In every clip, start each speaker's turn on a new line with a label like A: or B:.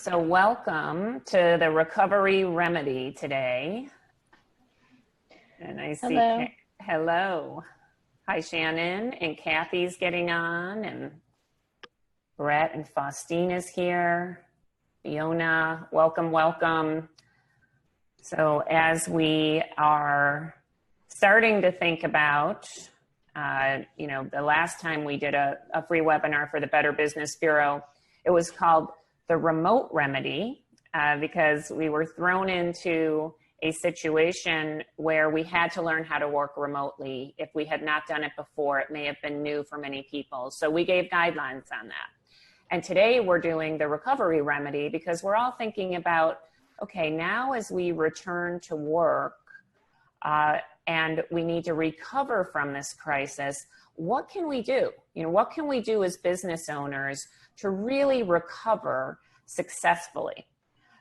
A: So welcome to the Recovery Remedy today. And I see,
B: Hello.
A: hello. Hi, Shannon, and Kathy's getting on, and Brett and Faustine is here. Fiona, welcome, welcome. So as we are starting to think about, the last time we did a free webinar for the Better Business Bureau, it was called the Remote Remedy, because we were thrown into a situation where we had to learn how to work remotely. If we had not done it before, it may have been new for many people. So we gave guidelines on that. And today we're doing the Recovery Remedy because we're all thinking about, okay, now as we return to work and we need to recover from this crisis, what can we do? What can we do as business owners to really recover successfully?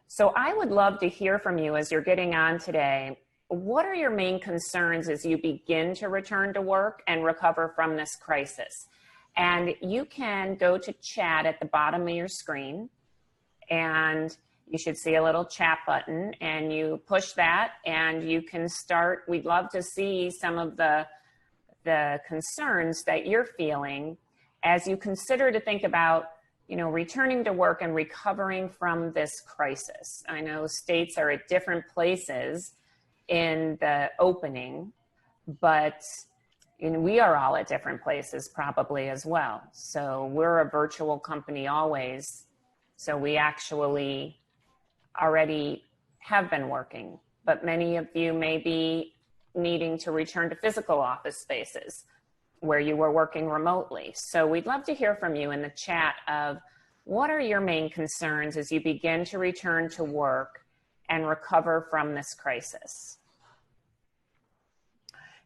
A: So I would love to hear from you as you're getting on today. What are your main concerns as you begin to return to work and recover from this crisis? And you can go to chat at the bottom of your screen, and you should see a little chat button, and you push that and you can start. We'd love to see some of the concerns that you're feeling as you consider to think about returning to work and recovering from this crisis. I know states are at different places in the opening, but we are all at different places probably as well. So we're a virtual company always. So we actually already have been working, but many of you may be needing to return to physical office spaces where you were working remotely. So we'd love to hear from you in the chat of what are your main concerns as you begin to return to work and recover from this crisis?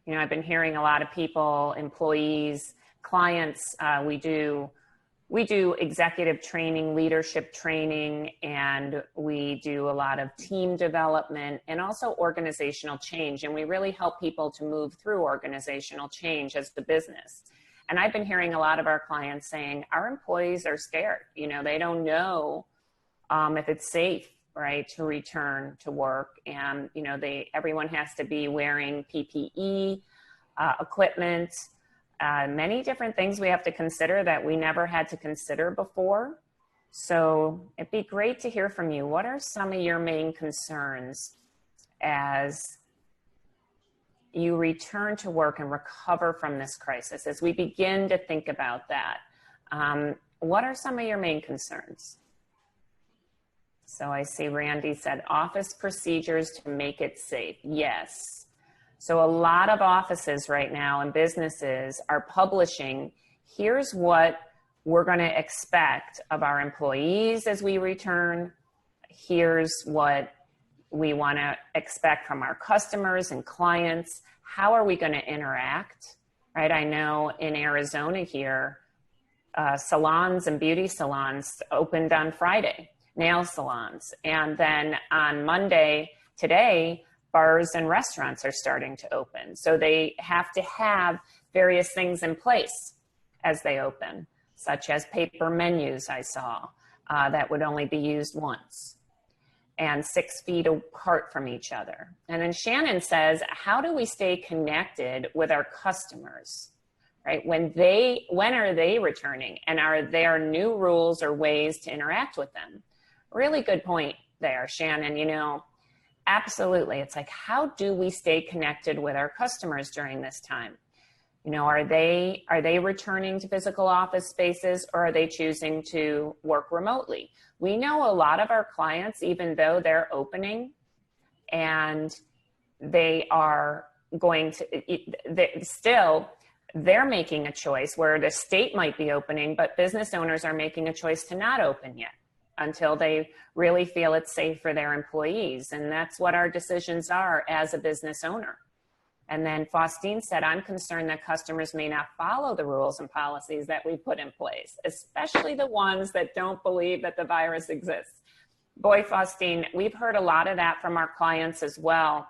A: I've been hearing a lot of people, employees, clients, we do executive training, leadership training, and we do a lot of team development and also organizational change. And we really help people to move through organizational change as the business. And I've been hearing a lot of our clients saying, our employees are scared. They don't know if it's safe, right, to return to work. And, everyone has to be wearing PPE equipment. Many different things we have to consider that we never had to consider before. So it'd be great to hear from you. What are some of your main concerns as you return to work and recover from this crisis? As we begin to think about that, what are some of your main concerns? So I see Randy said office procedures to make it safe. Yes. So a lot of offices right now and businesses are publishing, here's what we're going to expect of our employees as we return. Here's what we want to expect from our customers and clients. How are we going to interact, right? I know in Arizona here, salons and beauty salons opened on Friday, nail salons. And then on Monday, today, bars and restaurants are starting to open. So they have to have various things in place as they open, such as paper menus I saw that would only be used once and 6 feet apart from each other. And then Shannon says, how do we stay connected with our customers, right? When are they returning? And are there new rules or ways to interact with them? Really good point there, Shannon. Absolutely. It's like, how do we stay connected with our customers during this time? Are they returning to physical office spaces, or are they choosing to work remotely? We know a lot of our clients, even though they're opening and they are going to, they're making a choice where the state might be opening, but business owners are making a choice to not open yet until they really feel it's safe for their employees. And that's what our decisions are as a business owner. And then Faustine said, I'm concerned that customers may not follow the rules and policies that we put in place, especially the ones that don't believe that the virus exists. Boy, Faustine, we've heard a lot of that from our clients as well.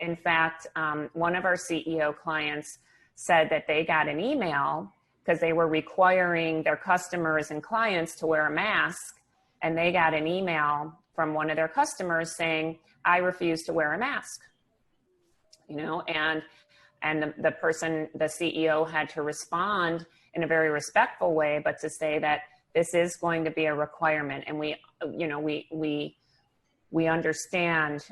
A: In fact, one of our CEO clients said that they got an email because they were requiring their customers and clients to wear a mask. and they got an email from one of their customers saying, I refuse to wear a mask, you know, and the person, the CEO, had to respond in a very respectful way, but to say that this is going to be a requirement. And we, you know, we understand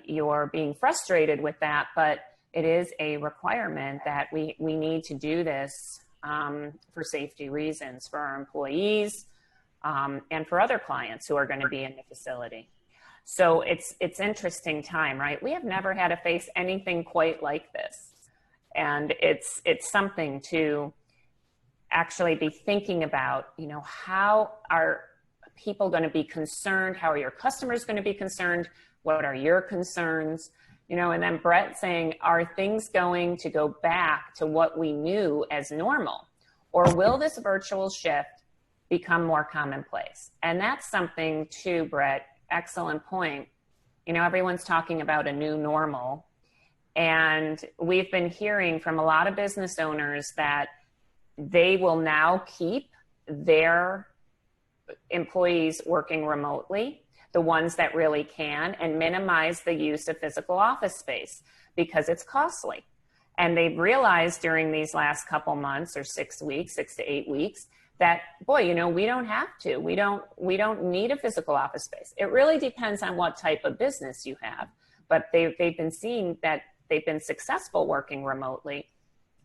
A: you're being frustrated with that, but it is a requirement that we need to do this for safety reasons for our employees and for other clients who are going to be in the facility. So it's interesting time, right? We have never had to face anything quite like this. And it's something to actually be thinking about, you know, how are people going to be concerned? How are your customers going to be concerned? What are your concerns? You know, and then Brett saying, are things going to go back to what we knew as normal? Or will this virtual shift become more commonplace? And that's something too, Brett, excellent point. You know, everyone's talking about a new normal. And we've been hearing from a lot of business owners that they will now keep their employees working remotely, the ones that really can, and minimize the use of physical office space because it's costly. And they've realized during these last couple months or 6 weeks, 6 to 8 weeks, that, boy, you know, we don't have to. We don't need a physical office space. It really depends on what type of business you have. But they've been seeing that they've been successful working remotely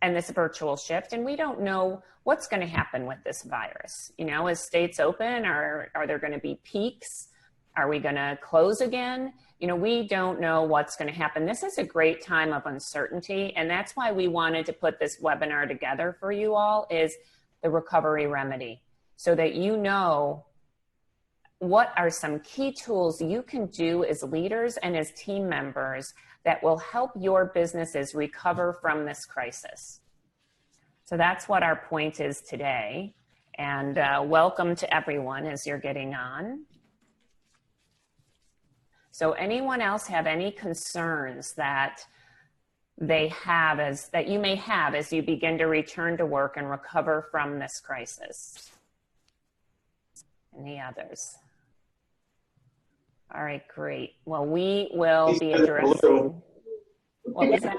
A: and this virtual shift. And we don't know what's going to happen with this virus. You know, as states open, are there going to be peaks? Are we going to close again? You know, we don't know what's going to happen. This is a great time of uncertainty. And that's why we wanted to put this webinar together for you all, is the recovery remedy, so that you know what are some key tools you can do as leaders and as team members that will help your businesses recover from this crisis. So that's what our point is today. And welcome to everyone as you're getting on. So anyone else have any concerns that they have that you may have as you begin to return to work and recover from this crisis? Any others? All right, great. Well, we will be addressing. What was that?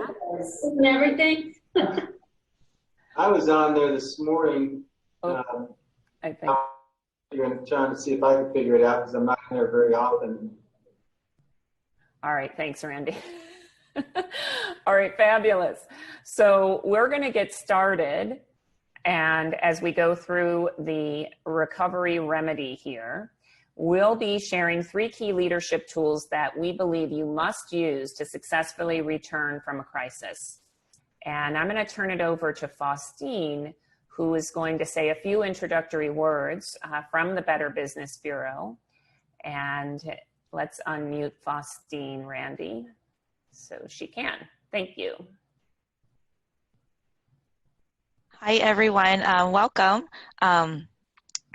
B: And everything.
C: I was on there this morning.
A: I think.
C: I'm trying to see if I can figure it out because I'm not there very often.
A: All right, thanks, Randy. All right, fabulous. So we're going to get started. And as we go through the recovery remedy here, we'll be sharing 3 key leadership tools that we believe you must use to successfully return from a crisis. And I'm going to turn it over to Faustine, who is going to say a few introductory words from the Better Business Bureau. And let's unmute Faustine, Randy, so she can. Thank you.
D: Hi, everyone. Welcome.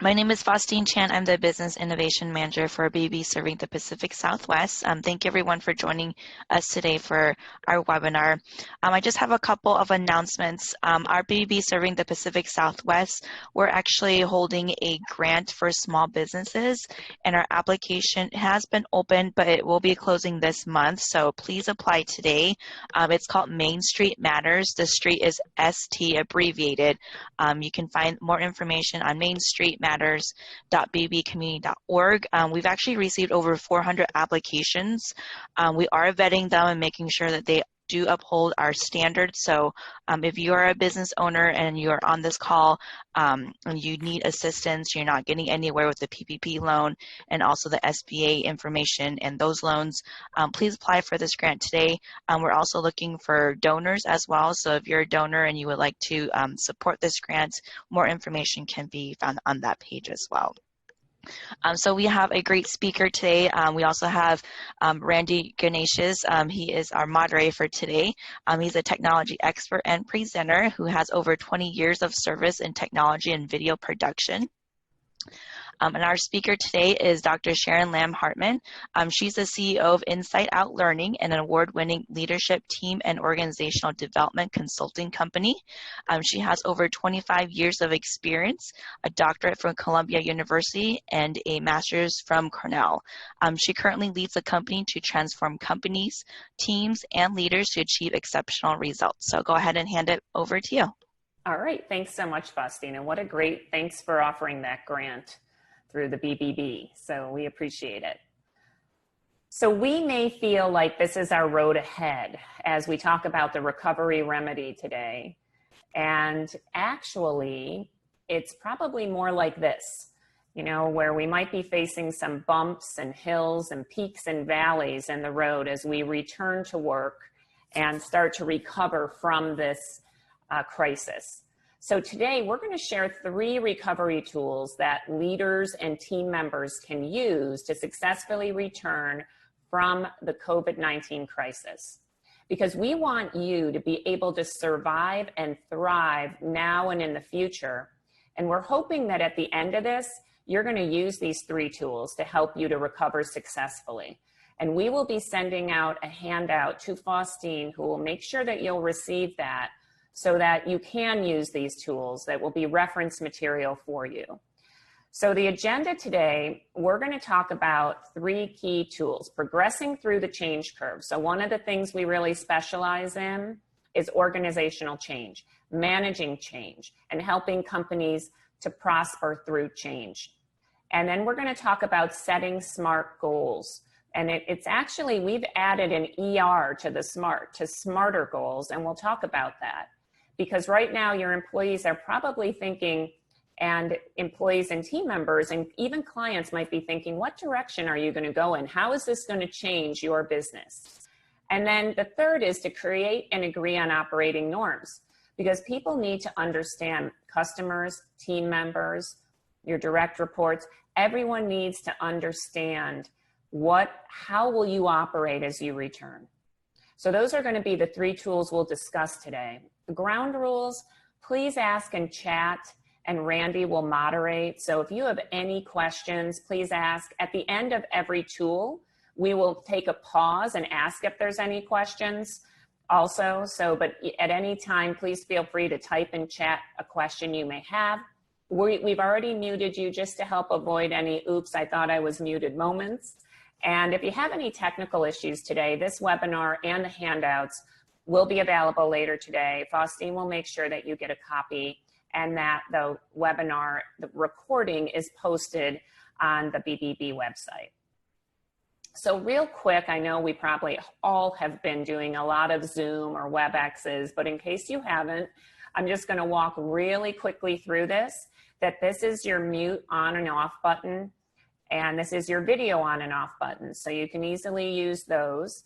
D: My name is Faustine Chan. I'm the Business Innovation Manager for BB serving the Pacific Southwest. Thank you, everyone, for joining us today for our webinar. I just have a couple of announcements. Our BB serving the Pacific Southwest, we're actually holding a grant for small businesses, and our application has been opened, but it will be closing this month, so please apply today. It's called Main Street Matters. The street is ST abbreviated. You can find more information on Main Street matters.bbcommunity.org. We've actually received over 400 applications. We are vetting them and making sure that they do uphold our standards. So if you are a business owner and you're on this call and you need assistance, you're not getting anywhere with the PPP loan and also the SBA information and those loans, please apply for this grant today. We're also looking for donors as well. So if you're a donor and you would like to support this grant, more information can be found on that page as well. So we have a great speaker today. We also have Randy Ganeshes. He is our moderator for today. He's a technology expert and presenter who has over 20 years of service in technology and video production. And our speaker today is Dr. Sharon Lamm-Hartman. She's the CEO of Insight Out Learning, an award-winning leadership, team, and organizational development consulting company. She has over 25 years of experience, a doctorate from Columbia University, and a master's from Cornell. She currently leads a company to transform companies, teams, and leaders to achieve exceptional results. So go ahead and hand it over to you.
A: All right, thanks so much, Faustina. What a great, thanks for offering that grant through the BBB. So we appreciate it. So we may feel like this is our road ahead as we talk about the recovery remedy today. And actually, it's probably more like this, you know, where we might be facing some bumps and hills and peaks and valleys in the road as we return to work and start to recover from this crisis. So today we're going to share 3 recovery tools that leaders and team members can use to successfully return from the COVID-19 crisis. Because we want you to be able to survive and thrive now and in the future. And we're hoping that at the end of this, you're going to use these 3 tools to help you to recover successfully. And we will be sending out a handout to Faustine, who will make sure that you'll receive that so that you can use these tools that will be reference material for you. So the agenda today, we're going to talk about 3 key tools, progressing through the change curve. So one of the things we really specialize in is organizational change, managing change, and helping companies to prosper through change. And then we're going to talk about setting SMART goals. And it's actually, we've added an ER to the SMART, to smarter goals, and we'll talk about that. Because right now your employees are probably thinking, and employees and team members and even clients might be thinking, what direction are you going to go in? How is this going to change your business? And then the third is to create and agree on operating norms, because people need to understand, customers, team members, your direct reports, everyone needs to understand how will you operate as you return. So those are going to be the 3 tools we'll discuss today. The ground rules, please ask in chat and Randy will moderate. So if you have any questions, please ask. At the end of every tool, we will take a pause and ask if there's any questions also. But at any time, please feel free to type in chat a question you may have. We've already muted you just to help avoid any oops, I thought I was muted moments. And if you have any technical issues today, this webinar and the handouts will be available later today. Faustine will make sure that you get a copy and that the webinar, the recording is posted on the BBB website. So real quick, I know we probably all have been doing a lot of Zoom or WebExes, but in case you haven't, I'm just going to walk really quickly through this, that this is your mute on and off button, and this is your video on and off button. So you can easily use those.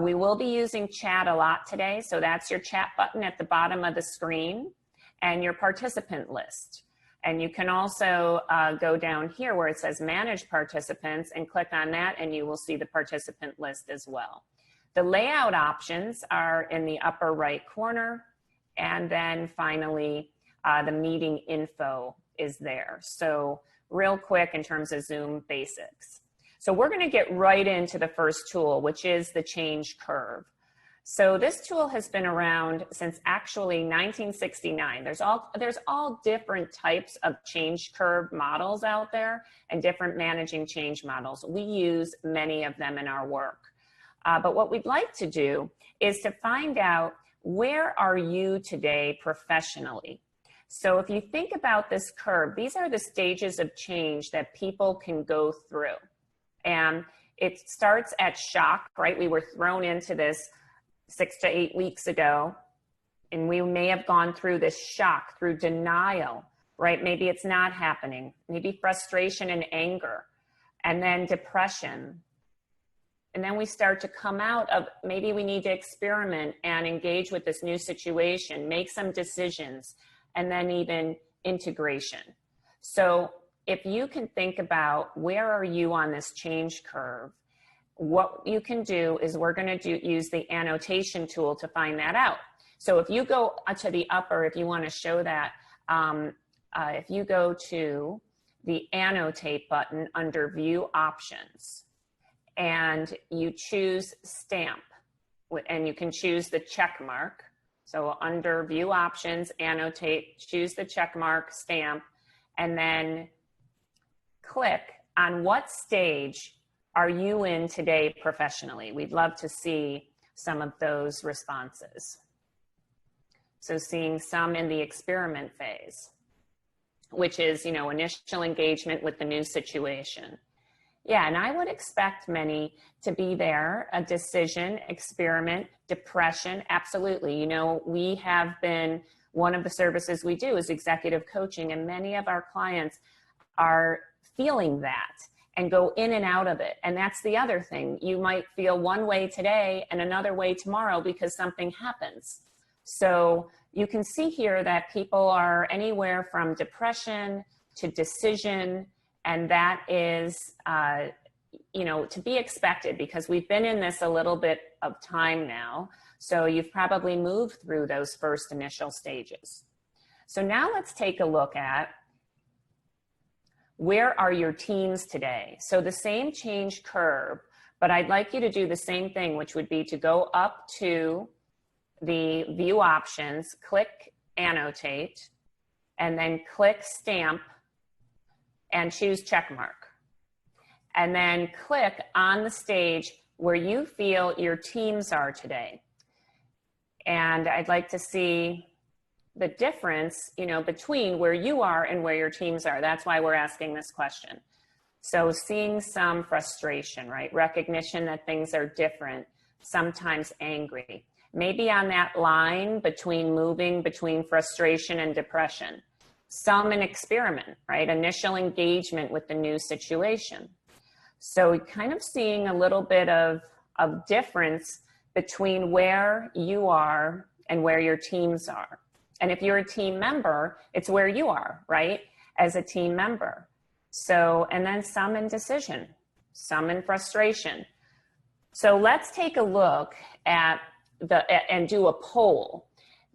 A: We will be using chat a lot today. So that's your chat button at the bottom of the screen and your participant list. And you can also go down here where it says manage participants and click on that and you will see the participant list as well. The layout options are in the upper right corner. And then finally, the meeting info is there. So real quick in terms of Zoom basics. So we're going to get right into the first tool, which is the change curve. So this tool has been around since actually 1969. There's all different types of change curve models out there and different managing change models. We use many of them in our work. But what we'd like to do is to find out, where are you today professionally? So if you think about this curve, these are the stages of change that people can go through. And it starts at shock, right? We were thrown into this 6 to 8 weeks ago, and we may have gone through this shock, through denial, right? Maybe it's not happening, maybe frustration and anger, and then depression. And then we start to come out of, maybe we need to experiment and engage with this new situation, make some decisions, and then even integration. So if you can think about, where are you on this change curve? What you can do is we're going to use the annotation tool to find that out. So if you go to the upper, if you want to show that, if you go to the annotate button under view options, and you choose stamp, and you can choose the check mark. So under view options, annotate, choose the check mark, stamp, and then click on what stage are you in today professionally. We'd love to see some of those responses. So seeing some in the experiment phase, which is, initial engagement with the new situation. Yeah, and I would expect many to be there. A decision, experiment, depression, absolutely. We have been, one of the services we do is executive coaching, and many of our clients are feeling that and go in and out of it. And that's the other thing. You might feel one way today and another way tomorrow because something happens. So you can see here that people are anywhere from depression to decision, and that is, to be expected because we've been in this a little bit of time now. So you've probably moved through those first initial stages. So now let's take a look at where are your teams today? So the same change curve, but I'd like you to do the same thing, which would be to go up to the view options, click annotate, and then click stamp and choose check mark. And then click on the stage where you feel your teams are today. And I'd like to see the difference, between where you are and where your teams are. That's why we're asking this question. So seeing some frustration, right? Recognition that things are different, sometimes angry. Maybe on that line moving between frustration and depression. Some an experiment, right? Initial engagement with the new situation. So kind of seeing a little bit of difference between where you are and where your teams are. And if you're a team member, it's where you are, right? As a team member. So, and then some in decision, some in frustration. So let's take a look at and do a poll,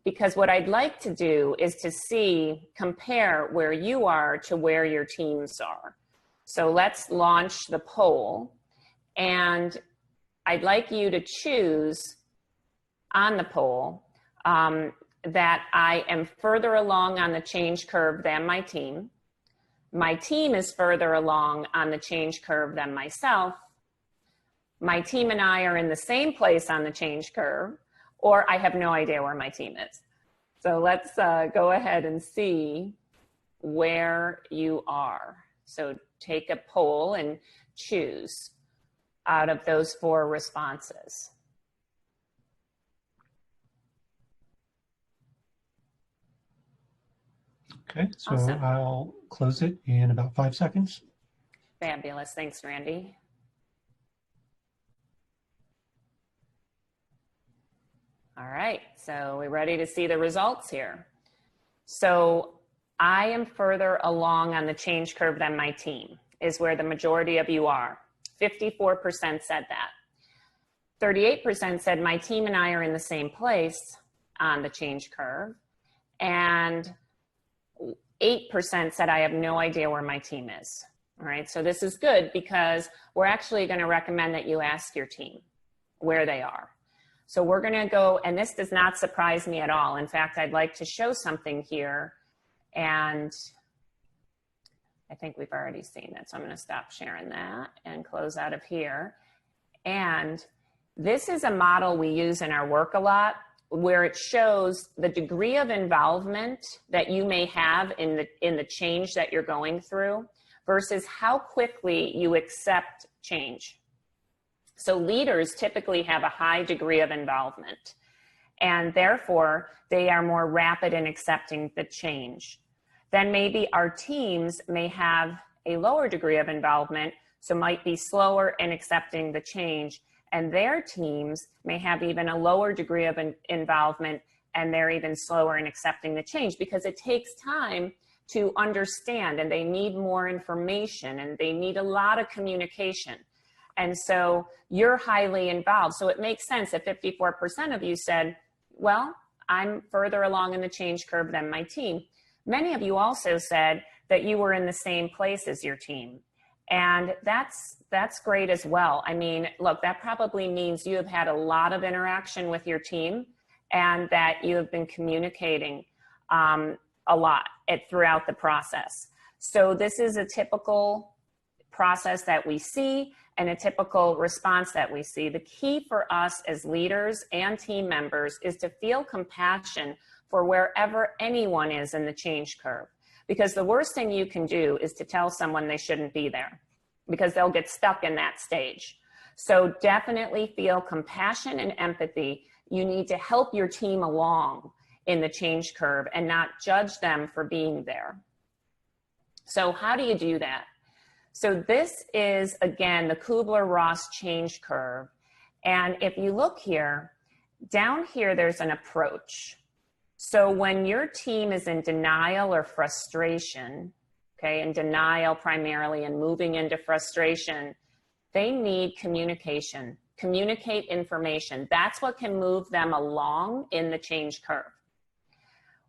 A: because what I'd like to do is to compare where you are to where your teams are. So let's launch the poll, and I'd like you to choose on the poll that I am further along on the change curve than my team. My team is further along on the change curve than myself. My team and I are in the same place on the change curve, or I have no idea where my team is. So let's go ahead and see where you are. So take a poll and choose out of those 4 responses.
E: Okay, so
A: Awesome.
E: I'll close it in about 5 seconds.
A: Fabulous. Thanks, Randy. All right, so we're ready to see the results here. So I am further along on the change curve than my team, is where the majority of you are. 54% said that. 38% said my team and I are in the same place on the change curve. And 8% said I have no idea where my team is. All right, so this is good because we're actually going to recommend that you ask your team where they are. So we're going to go, and this does not surprise me at all. In fact, I'd like to show something here, and I think we've already seen it. So I'm going to stop sharing that and close out of here. And this is a model we use in our work a lot, where it shows the degree of involvement that you may have in the change that you're going through versus how quickly you accept change. So leaders typically have a high degree of involvement, and therefore they are more rapid in accepting the change. Then maybe our teams may have a lower degree of involvement, so might be slower in accepting the change, and their teams may have even a lower degree of involvement, and they're even slower in accepting the change because it takes time to understand, and they need more information, and they need a lot of communication. And so you're highly involved. So it makes sense that 54% of you said, well, I'm further along in the change curve than my team. Many of you also said that you were in the same place as your team. And that's great as well. I mean, look, that probably means you have had a lot of interaction with your team and that you have been communicating a lot throughout the process. So this is a typical process that we see and a typical response that we see. The key for us as leaders and team members is to feel compassion for wherever anyone is in the change curve. Because the worst thing you can do is to tell someone they shouldn't be there, because they'll get stuck in that stage. So definitely feel compassion and empathy. You need to help your team along in the change curve and not judge them for being there. So how do you do that? So this is, again, the Kubler-Ross change curve. And if you look here, down here, there's an approach. So when your team is in denial or frustration, okay, in denial primarily and moving into frustration, they need communication. Communicate information. That's what can move them along in the change curve.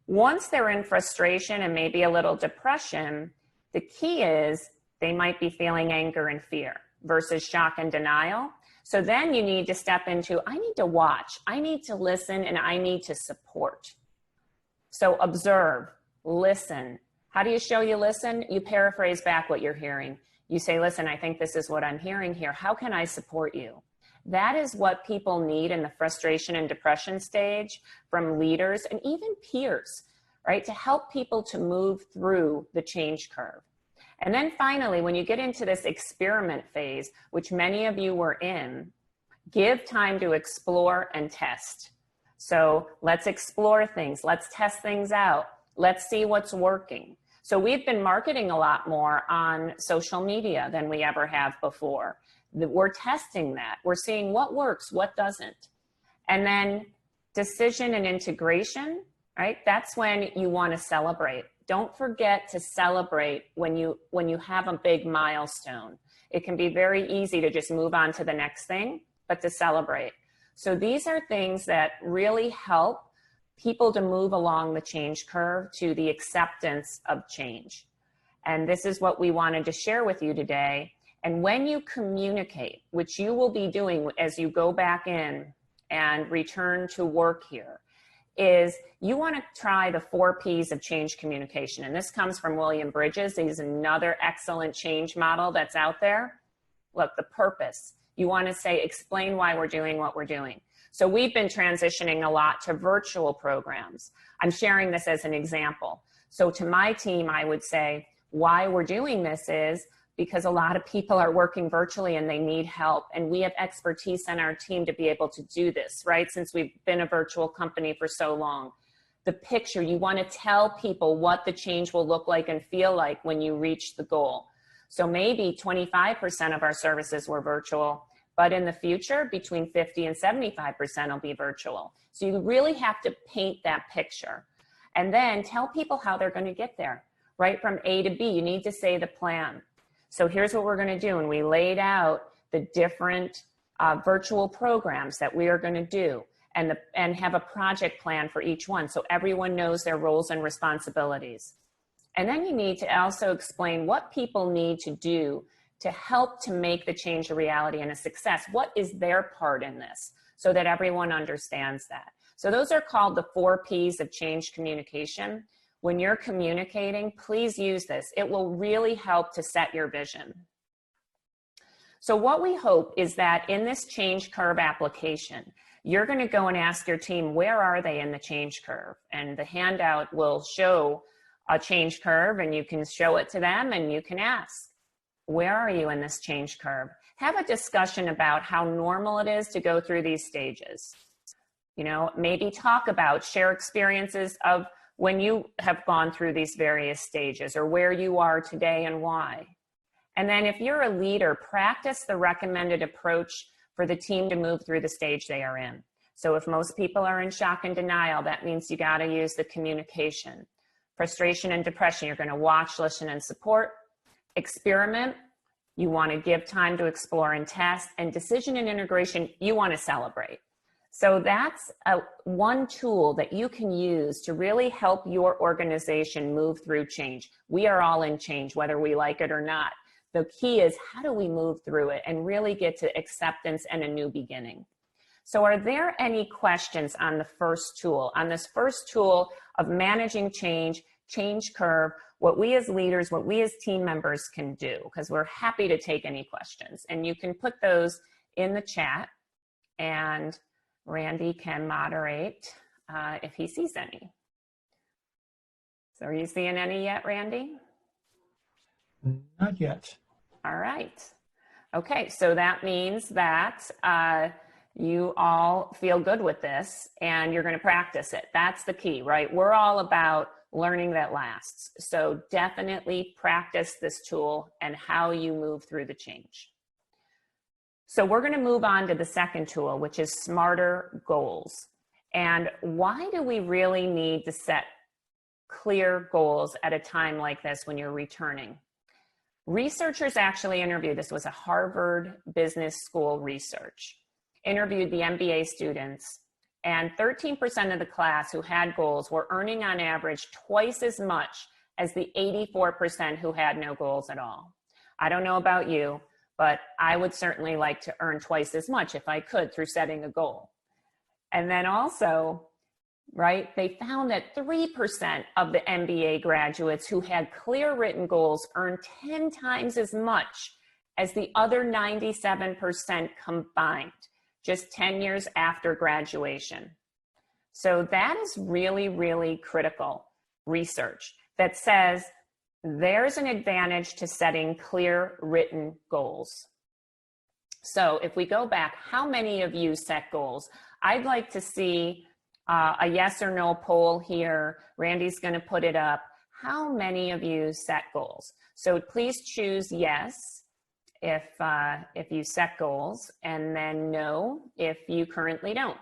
A: Once they're in frustration and maybe a little depression, the key is they might be feeling anger and fear versus shock and denial. So then you need to step into, I need to watch, I need to listen, and I need to support. So observe, listen. How do you show you listen? You paraphrase back what you're hearing. You say, listen, I think this is what I'm hearing here. How can I support you? That is what people need in the frustration and depression stage from leaders and even peers, right? To help people to move through the change curve. And then finally, when you get into this experiment phase, which many of you were in, give time to explore and test. So let's explore things. Let's test things out. Let's see what's working. So we've been marketing a lot more on social media than we ever have before. We're testing that. We're seeing what works, what doesn't. And then decision and integration, right? That's when you want to celebrate. Don't forget to celebrate when you have a big milestone. It can be very easy to just move on to the next thing, but to celebrate. So these are things that really help people to move along the change curve to the acceptance of change. And this is what we wanted to share with you today. And when you communicate, which you will be doing as you go back in and return to work here, is you want to try the 4 Ps of change communication. And this comes from William Bridges. He's another excellent change model that's out there. Look, the purpose. You want to say, explain why we're doing what we're doing. So we've been transitioning a lot to virtual programs. I'm sharing this as an example. So to my team, I would say why we're doing this is because a lot of people are working virtually and they need help. And we have expertise on our team to be able to do this, right? Since we've been a virtual company for so long. The picture, you want to tell people what the change will look like and feel like when you reach the goal. So maybe 25% of our services were virtual, but in the future, between 50 and 75% will be virtual. So you really have to paint that picture and then tell people how they're going to get there, right? From A to B, you need to say the plan. So here's what we're going to do. And we laid out the different virtual programs that we are going to do and have a project plan for each one. So everyone knows their roles and responsibilities. And then you need to also explain what people need to do to help to make the change a reality and a success. What is their part in this so that everyone understands that? So those are called the 4 Ps of change communication. When you're communicating, please use this. It will really help to set your vision. So what we hope is that in this change curve application, you're going to go and ask your team, where are they in the change curve? And the handout will show a change curve and you can show it to them and you can ask, where are you in this change curve? Have a discussion about how normal it is to go through these stages. You know, maybe talk about, share experiences of when you have gone through these various stages or where you are today and why. And then if you're a leader, practice the recommended approach for the team to move through the stage they are in. So if most people are in shock and denial, that means you got to use the communication. Frustration and depression, you're going to watch, listen, and support. Experiment, you want to give time to explore and test. And decision and integration, you want to celebrate. So that's one tool that you can use to really help your organization move through change. We are all in change, whether we like it or not. The key is, how do we move through it and really get to acceptance and a new beginning? So are there any questions on the first tool, on this first tool of managing change, change curve, what we as leaders, what we as team members can do? Because we're happy to take any questions. And you can put those in the chat, and Randy can moderate if he sees any. So are you seeing any yet, Randy?
E: Not yet.
A: All right. Okay, so that means that you all feel good with this and you're going to practice it. That's the key, right? We're all about learning that lasts. So definitely practice this tool and how you move through the change. So we're going to move on to the second tool, which is smarter goals. And why do we really need to set clear goals at a time like this when you're returning? Researchers actually interviewed, this was a Harvard Business School research, interviewed the MBA students, and 13% of the class who had goals were earning on average twice as much as the 84% who had no goals at all. I don't know about you, but I would certainly like to earn twice as much if I could through setting a goal. And then also, right, they found that 3% of the MBA graduates who had clear written goals earned 10 times as much as the other 97% combined, just 10 years after graduation. So that is really, really critical research that says there's an advantage to setting clear written goals. So if we go back, how many of you set goals? I'd like to see a yes or no poll here. Randy's going to put it up. How many of you set goals? So please choose yes if you set goals, and then no if you currently don't.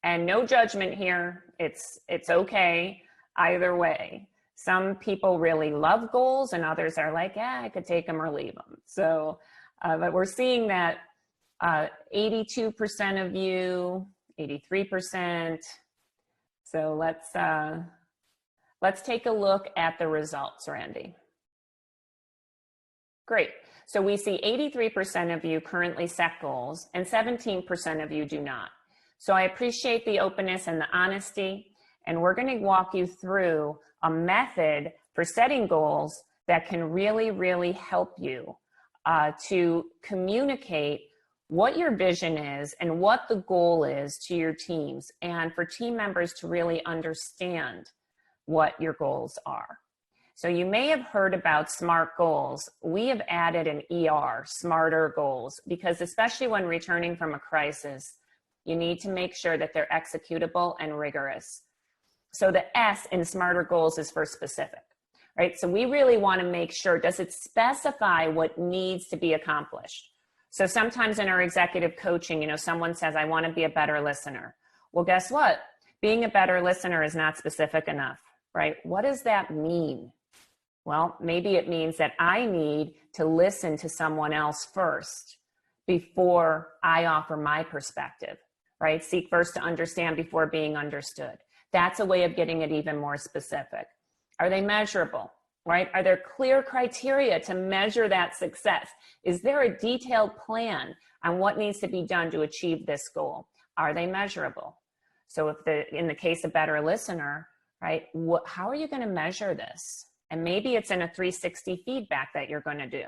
A: And no judgment here. It's okay either way. Some people really love goals and others are like, yeah, I could take them or leave them. So, but we're seeing that 82% of you, 83%. So let's take a look at the results, Randy. Great. So we see 83% of you currently set goals and 17% of you do not. So I appreciate the openness and the honesty, and we're going to walk you through a method for setting goals that can really, really help you to communicate what your vision is and what the goal is to your teams, and for team members to really understand what your goals are. So you may have heard about SMART goals. We have added an ER, smarter goals, because especially when returning from a crisis, you need to make sure that they're executable and rigorous. So the S in smarter goals is for specific, right? So we really want to make sure, does it specify what needs to be accomplished? So sometimes in our executive coaching, you know, someone says, I want to be a better listener. Well, guess what? Being a better listener is not specific enough, right? What does that mean? Well, maybe it means that I need to listen to someone else first before I offer my perspective, right? Seek first to understand before being understood. That's a way of getting it even more specific. Are they measurable, right? Are there clear criteria to measure that success? Is there a detailed plan on what needs to be done to achieve this goal? Are they measurable? So if in the case of better listener, right, how are you going to measure this? And maybe it's in a 360 feedback that you're going to do.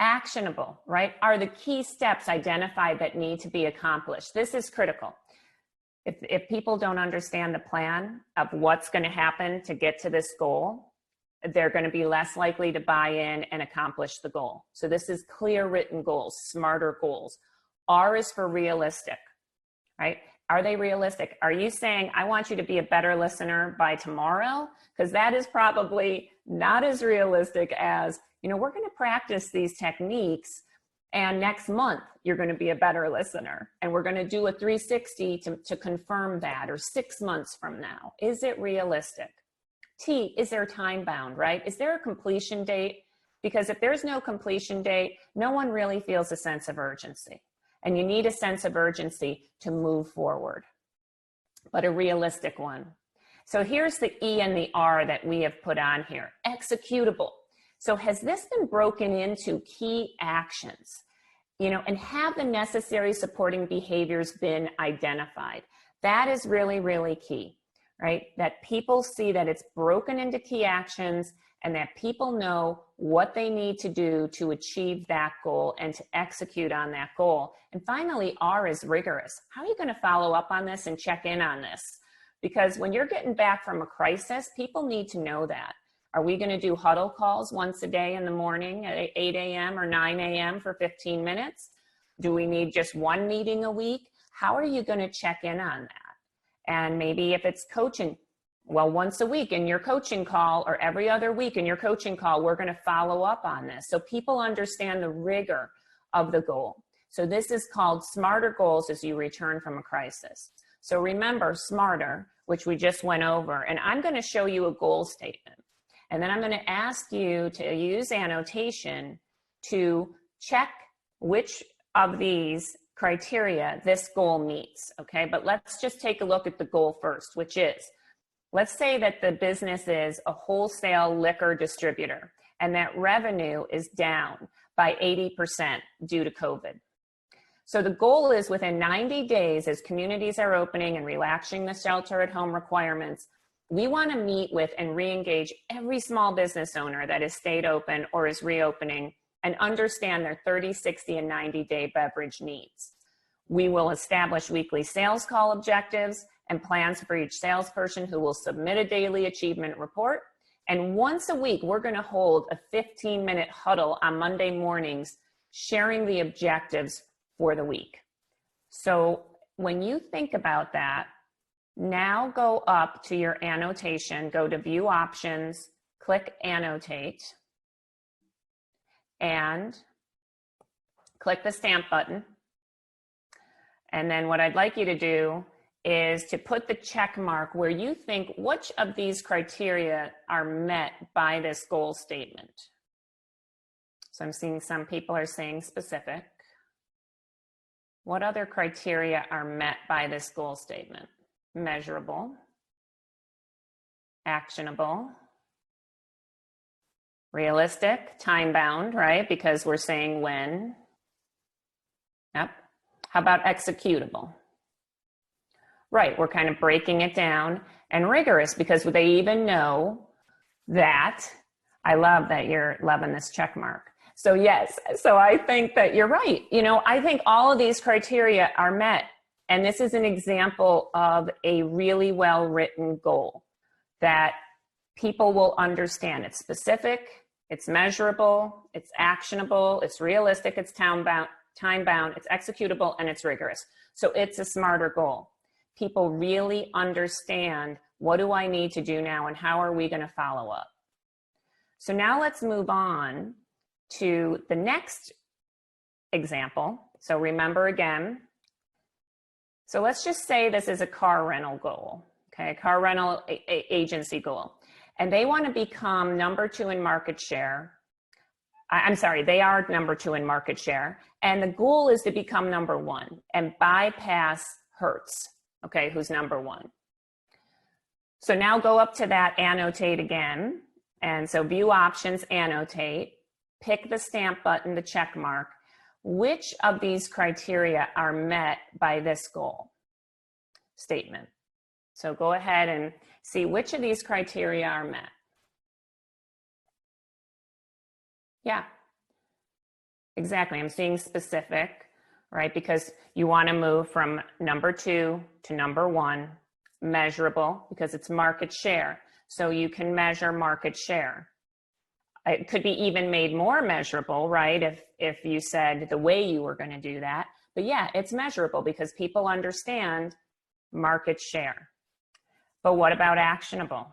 A: Actionable, right? Are the key steps identified that need to be accomplished? This is critical. If people don't understand the plan of what's going to happen to get to this goal, they're going to be less likely to buy in and accomplish the goal. So this is clear written goals, smarter goals. R is for realistic, right? Are they realistic? Are you saying, I want you to be a better listener by tomorrow? Because that is probably not as realistic as, you know, we're going to practice these techniques and next month you're going to be a better listener. And we're going to do a 360 to confirm that, or 6 months from now. Is it realistic? T, is there time bound, right? Is there a completion date? Because if there's no completion date, no one really feels a sense of urgency. and you need a sense of urgency to move forward, but a realistic one. So here's the E and the R that we have put on here. Executable. So has this been broken into key actions? And have the necessary supporting behaviors been identified? That is really, really key, right? That people see that it's broken into key actions and that people know what they need to do to achieve that goal and to execute on that goal. And finally, R is rigorous. How are you going to follow up on this and check in on this? Because when you're getting back from a crisis, people need to know that. Are we going to do huddle calls once a day in the morning at 8 a.m. or 9 a.m. for 15 minutes? Do we need just one meeting a week? How are you going to check in on that? And maybe if it's coaching, well, once a week in your coaching call or every other week in your coaching call, we're going to follow up on this. So people understand the rigor of the goal. So this is called smarter goals as you return from a crisis. So remember SMARTER, which we just went over, and I'm going to show you a goal statement. And then I'm going to ask you to use annotation to check which of these criteria this goal meets, okay? But let's just take a look at the goal first, which is, let's say that the business is a wholesale liquor distributor and that revenue is down by 80% due to COVID. So the goal is within 90 days, as communities are opening and relaxing the shelter at home requirements, we want to meet with and re-engage every small business owner that has stayed open or is reopening and understand their 30, 60, and 90-day beverage needs. We will establish weekly sales call objectives and plans for each salesperson who will submit a daily achievement report. And once a week, we're going to hold a 15-minute huddle on Monday mornings, sharing the objectives for the week. So when you think about that, now go up to your annotation, go to View Options, click Annotate, and click the stamp button. And then what I'd like you to do is to put the check mark where you think which of these criteria are met by this goal statement. So I'm seeing some people are saying specific. What other criteria are met by this goal statement? Measurable, actionable, realistic, time-bound, right? Because we're saying when. Yep. How about executable? Right, we're kind of breaking it down. And rigorous, because they even know that, I love that you're loving this check mark. So yes, so I think that you're right. I think all of these criteria are met. And this is an example of a really well-written goal that people will understand. It's specific, it's measurable, it's actionable, it's realistic, it's time-bound, it's executable, and it's rigorous. So it's a smarter goal. People really understand, what do I need to do now and how are we going to follow up? So now let's move on to the next example. So remember again, so let's just say this is a car rental goal, okay, car rental agency goal. And they want to become number 2 in market share. I'm sorry, they are number 2 in market share. And the goal is to become number 1 and bypass Hertz, okay, who's number 1. So now go up to that annotate again. And so View Options, Annotate, pick the stamp button, the check mark. Which of these criteria are met by this goal statement? So go ahead and see which of these criteria are met. Yeah, exactly. I'm seeing specific, right? Because you want to move from number 2 to number 1. Measurable, because it's market share. So you can measure market share. It could be even made more measurable, right? If you said the way you were going to do that. But yeah, it's measurable because people understand market share. But what about actionable,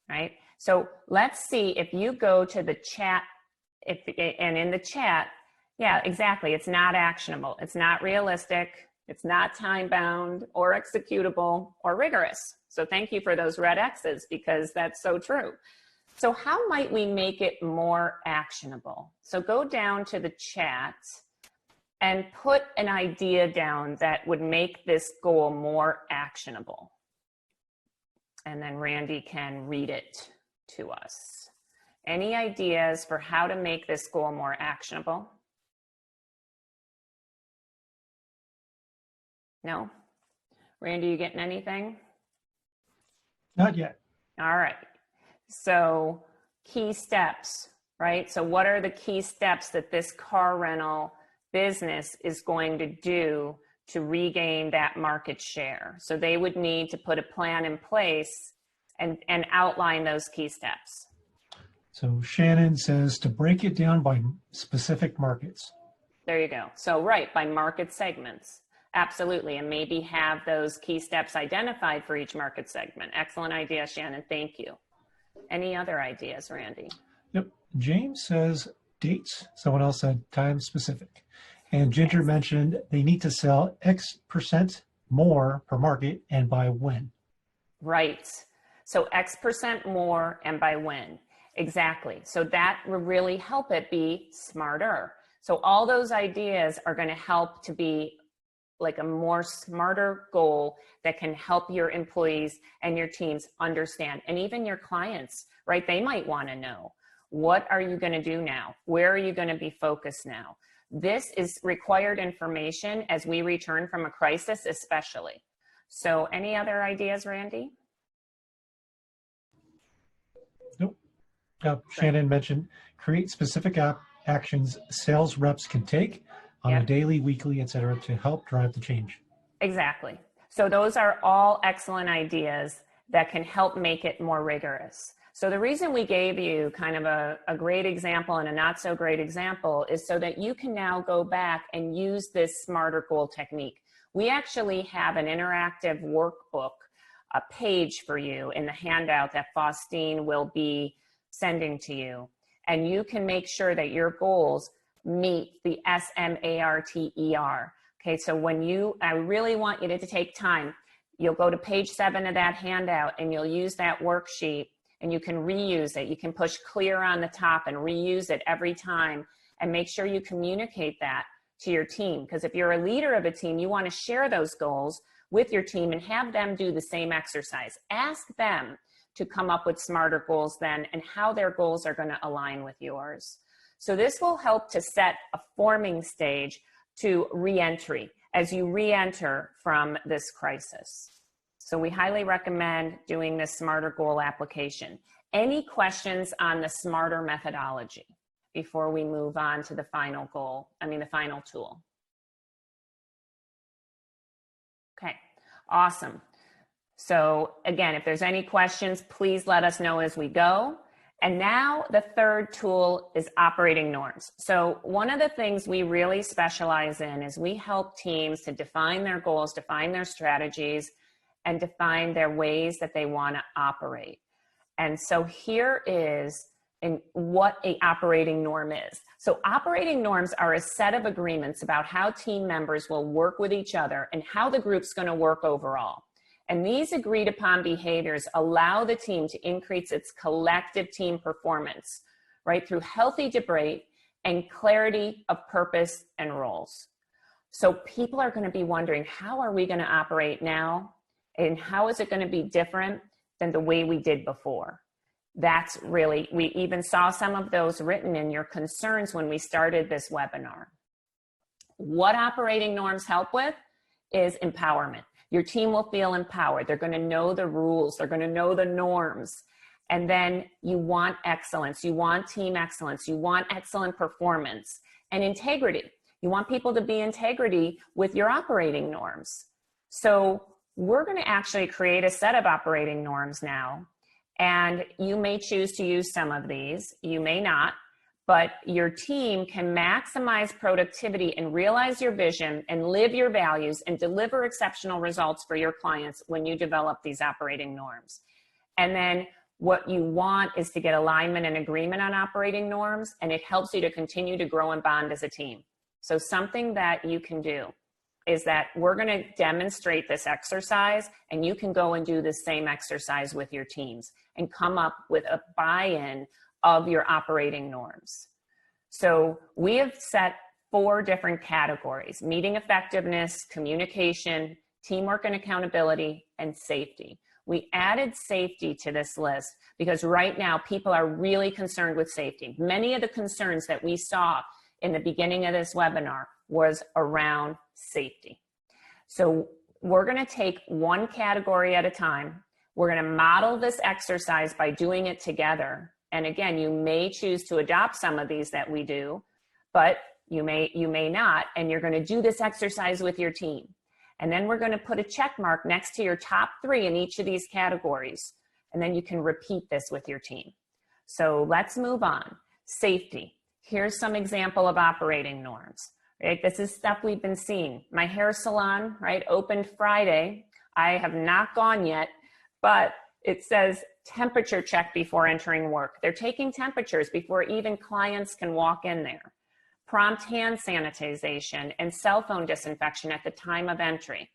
A: right? So let's see if you go to the chat, and in the chat, yeah, exactly. It's not actionable. It's not realistic. It's not time-bound or executable or rigorous. So thank you for those red X's because that's so true. So how might we make it more actionable? So go down to the chat and put an idea down that would make this goal more actionable. And then Randy can read it to us. Any ideas for how to make this goal more actionable? No? Randy, you getting anything?
E: Not yet.
A: All right. So key steps, right? So what are the key steps that this car rental business is going to do to regain that market share? So they would need to put a plan in place and outline those key steps.
E: So Shannon says to break it down by specific markets.
A: There you go. So right, by market segments. Absolutely. And maybe have those key steps identified for each market segment. Excellent idea, Shannon. Thank you. Any other ideas, Randy?
E: Yep. James says dates. Someone else said time specific. And Ginger mentioned they need to sell X% more per market and by when.
A: Right. So X% more and by when. Exactly. So that will really help it be smarter. So all those ideas are going to help to be like a more smarter goal that can help your employees and your teams understand, and even your clients, right? They might want to know, what are you going to do now? Where are you going to be focused now? This is required information as we return from a crisis, especially. So any other ideas, Randy?
E: Nope. Shannon mentioned create specific actions sales reps can take on a daily, weekly, etc., to help drive the change.
A: Exactly. So those are all excellent ideas that can help make it more rigorous. So the reason we gave you kind of a great example and a not so great example is so that you can now go back and use this smarter goal technique. We actually have an interactive workbook, a page for you in the handout that Faustine will be sending to you. And you can make sure that your goals meet the SMARTER. Okay, so I really want you to take time. You'll go to page 7 of that handout and you'll use that worksheet and you can reuse it. You can push clear on the top and reuse it every time and make sure you communicate that to your team. Because if you're a leader of a team, you want to share those goals with your team and have them do the same exercise. Ask them to come up with smarter goals then and how their goals are going to align with yours. So this will help to set a forming stage to re-entry as you re-enter from this crisis. So we highly recommend doing this smarter goal application. Any questions on the smarter methodology before we move on to the final goal, the final tool? Okay, awesome. So again, if there's any questions, please let us know as we go. And now the third tool is operating norms. So one of the things we really specialize in is we help teams to define their goals, define their strategies, and define their ways that they want to operate. And so here is what an operating norm is. So operating norms are a set of agreements about how team members will work with each other and how the group's going to work overall. And these agreed upon behaviors allow the team to increase its collective team performance, right, through healthy debate and clarity of purpose and roles. So people are going to be wondering, how are we going to operate now? And how is it going to be different than the way we did before? That's really, we even saw some of those written in your concerns when we started this webinar. What operating norms help with is empowerment. Your team will feel empowered. They're going to know the rules. They're going to know the norms. And then you want excellence. You want team excellence. You want excellent performance and integrity. You want people to be integrity with your operating norms. So we're going to actually create a set of operating norms now. And you may choose to use some of these. You may not. But your team can maximize productivity and realize your vision and live your values and deliver exceptional results for your clients when you develop these operating norms. And then what you want is to get alignment and agreement on operating norms, and it helps you to continue to grow and bond as a team. So something that you can do is that we're going to demonstrate this exercise, and you can go and do the same exercise with your teams and come up with a buy-in of your operating norms. So we have set 4 different categories: meeting effectiveness, communication, teamwork and accountability, and safety. We added safety to this list because right now people are really concerned with safety. Many of the concerns that we saw in the beginning of this webinar was around safety. So we're going to take one category at a time. We're going to model this exercise by doing it together. And again, you may choose to adopt some of these that we do, but you may not, and you're going to do this exercise with your team. And then we're going to put a check mark next to your top 3 in each of these categories. And then you can repeat this with your team. So let's move on. Safety. Here's some example of operating norms. Right? This is stuff we've been seeing. My hair salon, right, opened Friday. I have not gone yet, but it says temperature check before entering work. They're taking temperatures before even clients can walk in there. Prompt hand sanitization and cell phone disinfection at the time of entry,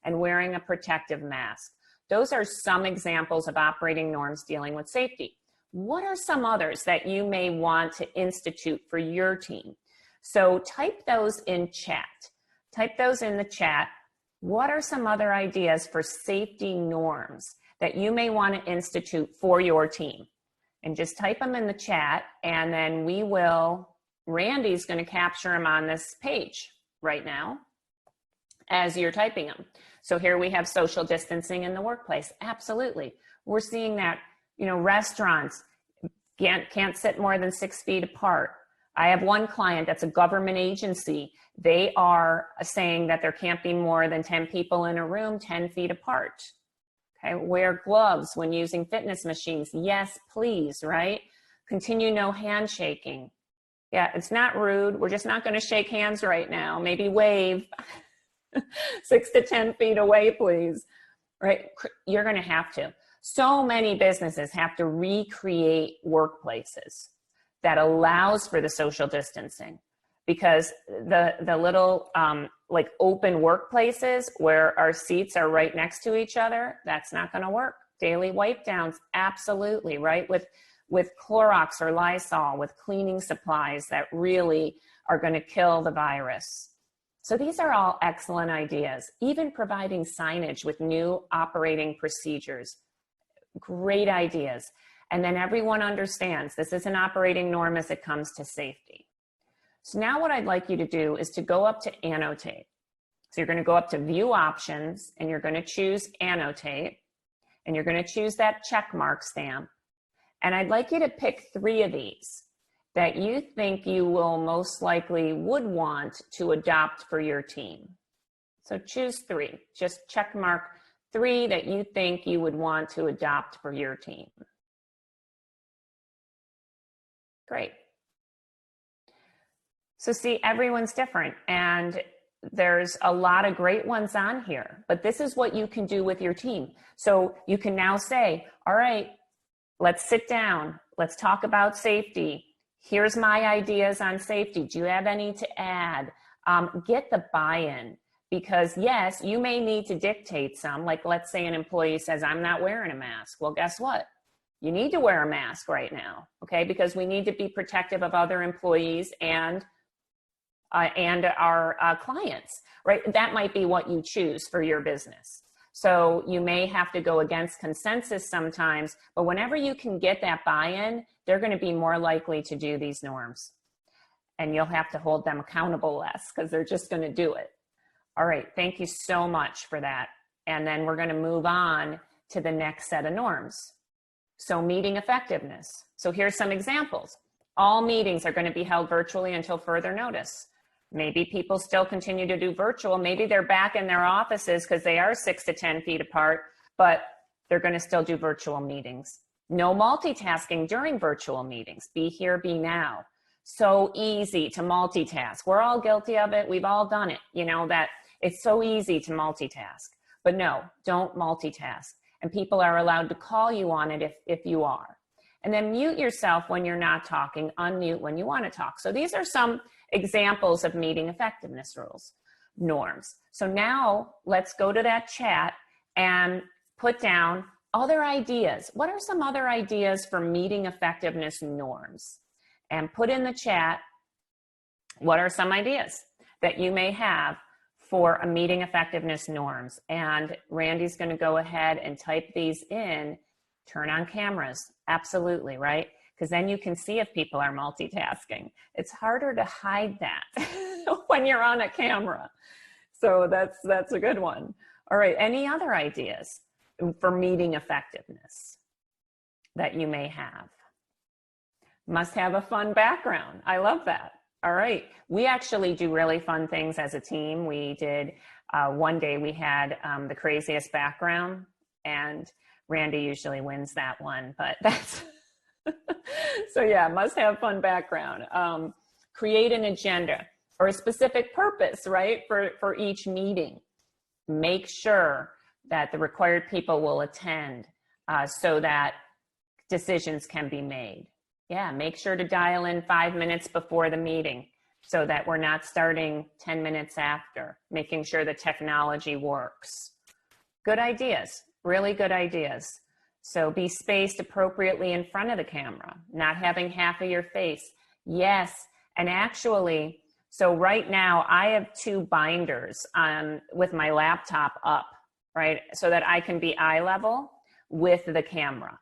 A: and wearing a protective mask. Those are some examples of operating norms dealing with safety. What are some others that you may want to institute for your team? So type those in chat. Type those in the chat. What are some other ideas for safety norms that you may want to institute for your team? And just type them in the chat, and then Randy's going to capture them on this page right now as you're typing them. So here we have social distancing in the workplace. Absolutely. We're seeing that, restaurants can't sit more than 6 feet apart. I have one client that's a government agency. They are saying that there can't be more than 10 people in a room 10 feet apart. Okay, wear gloves when using fitness machines. Yes, please, right? Continue no handshaking. Yeah, it's not rude. We're just not going to shake hands right now. Maybe wave 6 to 10 feet away, please. Right? You're going to have to. So many businesses have to recreate workplaces that allows for the social distancing, because the little open workplaces where our seats are right next to each other, that's not going to work. Daily wipe downs, absolutely, right? With Clorox or Lysol, with cleaning supplies that really are going to kill the virus. So these are all excellent ideas. Even providing signage with new operating procedures, great ideas. And then everyone understands this is an operating norm as it comes to safety. So now what I'd like you to do is to go up to annotate. So you're going to go up to view options, and you're going to choose annotate, and you're going to choose that check mark stamp. And I'd like you to pick 3 of these that you think you will most likely would want to adopt for your team. So choose 3, just check mark 3 that you think you would want to adopt for your team. Great. So see, everyone's different, and there's a lot of great ones on here, but this is what you can do with your team. So you can now say, all right, let's sit down. Let's talk about safety. Here's my ideas on safety. Do you have any to add? Get the buy-in, because yes, you may need to dictate some, like let's say an employee says, I'm not wearing a mask. Well, guess what? You need to wear a mask right now, okay? Because we need to be protective of other employees and our clients, right? That might be what you choose for your business. So you may have to go against consensus sometimes, but whenever you can get that buy-in, they're going to be more likely to do these norms. And you'll have to hold them accountable less because they're just going to do it. All right, thank you so much for that. And then we're going to move on to the next set of norms. So meeting effectiveness. So here's some examples. All meetings are going to be held virtually until further notice. Maybe people still continue to do virtual. Maybe they're back in their offices because they are 6 to 10 feet apart, but they're going to still do virtual meetings. No multitasking during virtual meetings. Be here, be now. So easy to multitask. We're all guilty of it. We've all done it. You know, that it's so easy to multitask. But no, don't multitask. And people are allowed to call you on it if you are. And then mute yourself when you're not talking, unmute when you want to talk. So these are some examples of meeting effectiveness norms. So now let's go to that chat and put down other ideas. What are some other ideas for meeting effectiveness norms? And put in the chat what are some ideas that you may have for a meeting effectiveness norms? And Randy's going to go ahead and type these in. Turn on cameras. Absolutely, right? Because then you can see if people are multitasking. It's harder to hide that when you're on a camera. So that's a good one. All right, any other ideas for meeting effectiveness that you may have? Must have a fun background. I love that. All right, we actually do really fun things as a team. We did, one day we had the craziest background, and Randy usually wins that one, but that's, so yeah, must have fun background. Create an agenda or a specific purpose, right, for each meeting. Make sure that the required people will attend so that decisions can be made. Yeah, make sure to dial in 5 minutes before the meeting so that we're not starting 10 minutes after, making sure the technology works. Good ideas, really good ideas. So be spaced appropriately in front of the camera, not having half of your face. Yes, and actually, so right now I have 2 binders with my laptop up, right? So that I can be eye level with the camera.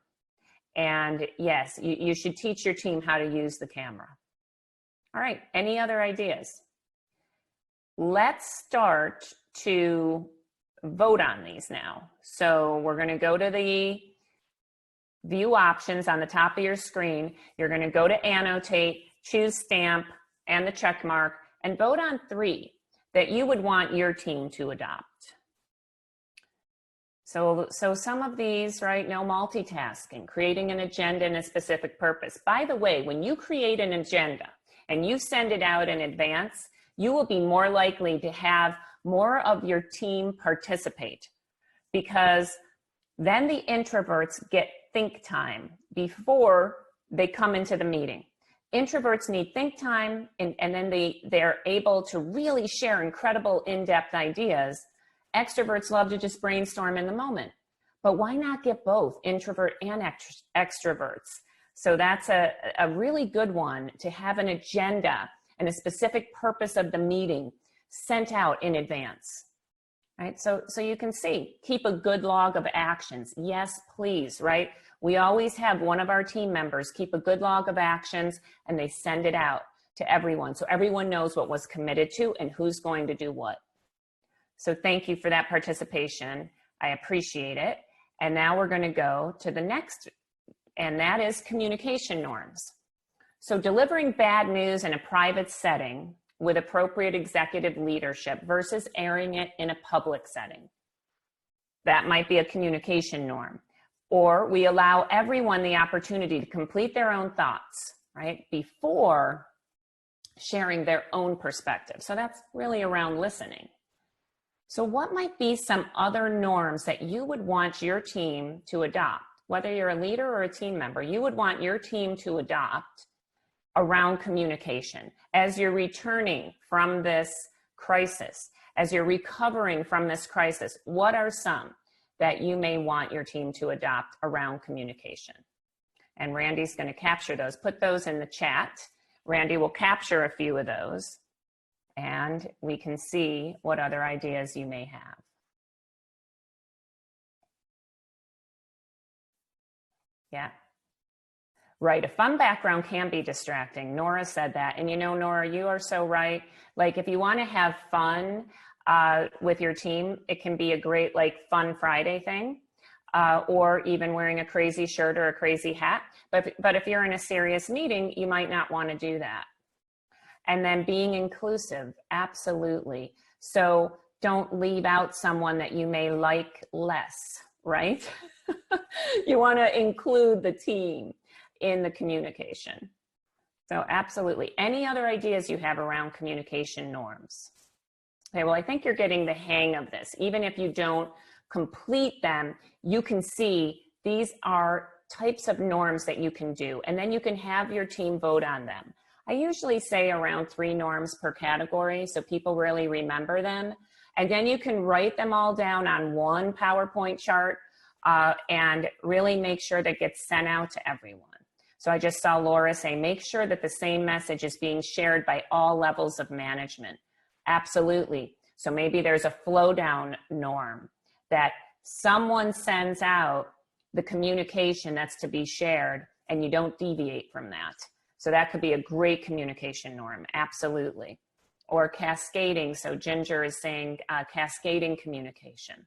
A: And yes, you should teach your team how to use the camera. All right, any other ideas? Let's start to vote on these now. So we're going to go to the view options on the top of your screen. You're going to go to annotate, choose stamp and the check mark, and vote on 3 that you would want your team to adopt. So some of these, right, no multitasking, creating an agenda and a specific purpose. By the way, when you create an agenda and you send it out in advance, you will be more likely to have more of your team participate, because then the introverts get think time before they come into the meeting. Introverts need think time, and then they're able to really share incredible in-depth ideas. Extroverts love to just brainstorm in the moment, but why not get both introvert and extroverts? So that's a really good one, to have an agenda and a specific purpose of the meeting sent out in advance, right? So you can see, keep a good log of actions. Yes, please, right? We always have one of our team members keep a good log of actions, and they send it out to everyone, so everyone knows what was committed to and who's going to do what. So thank you for that participation. I appreciate it. And now we're going to go to the next, and that is communication norms. So delivering bad news in a private setting with appropriate executive leadership versus airing it in a public setting. That might be a communication norm. Or we allow everyone the opportunity to complete their own thoughts, right, before sharing their own perspective. So that's really around listening. So what might be some other norms that you would want your team to adopt? Whether you're a leader or a team member, you would want your team to adopt around communication. As you're returning from this crisis, as you're recovering from this crisis, what are some that you may want your team to adopt around communication? And Randy's going to capture those. Put those in the chat. Randy will capture a few of those, and we can see what other ideas you may have. Yeah. Right, a fun background can be distracting. Nora said that, and you know, Nora, you are so right. Like, if you want to have fun with your team, it can be a great, like, fun Friday thing, or even wearing a crazy shirt or a crazy hat. But if you're in a serious meeting, you might not want to do that. And then being inclusive, absolutely. So don't leave out someone that you may like less, right? You want to include the team in the communication. So absolutely. Any other ideas you have around communication norms? Okay, well, I think you're getting the hang of this. Even if you don't complete them, you can see these are types of norms that you can do, and then you can have your team vote on them. I usually say around 3 norms per category, so people really remember them. And then you can write them all down on one PowerPoint chart and really make sure that gets sent out to everyone. So I just saw Laura say, make sure that the same message is being shared by all levels of management. Absolutely. So maybe there's a flow down norm that someone sends out the communication that's to be shared and you don't deviate from that. So that could be a great communication norm. Absolutely. Or cascading. So Ginger is saying cascading communication.